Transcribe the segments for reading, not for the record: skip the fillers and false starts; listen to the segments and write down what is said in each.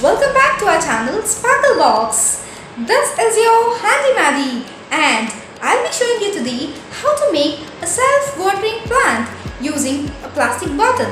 Welcome back to our channel Sparklebox. This is your Handy Maddie and I'll be showing you today how to make a self-watering plant using a plastic bottle.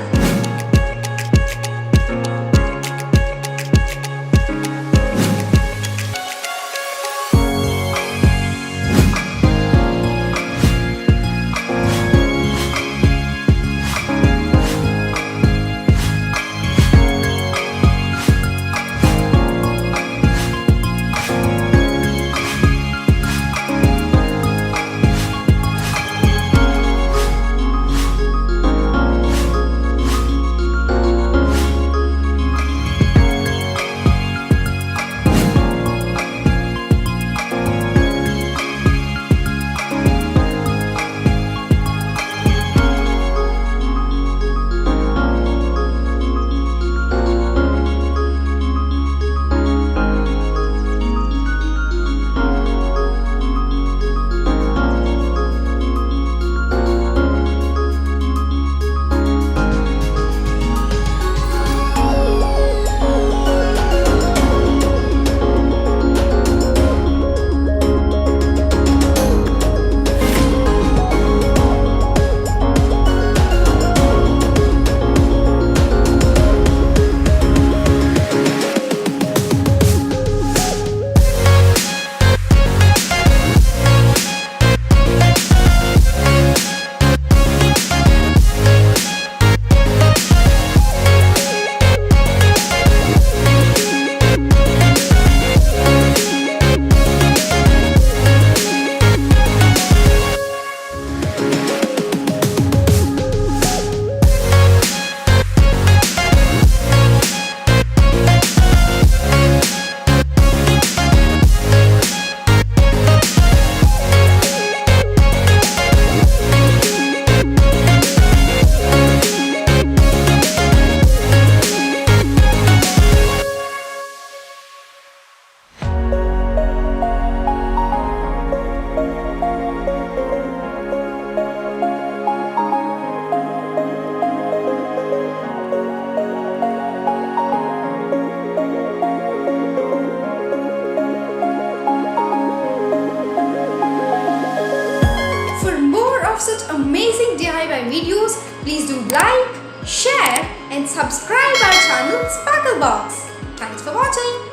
Such amazing DIY videos, please do like, share and subscribe our channel Sparklebox. Thanks for watching.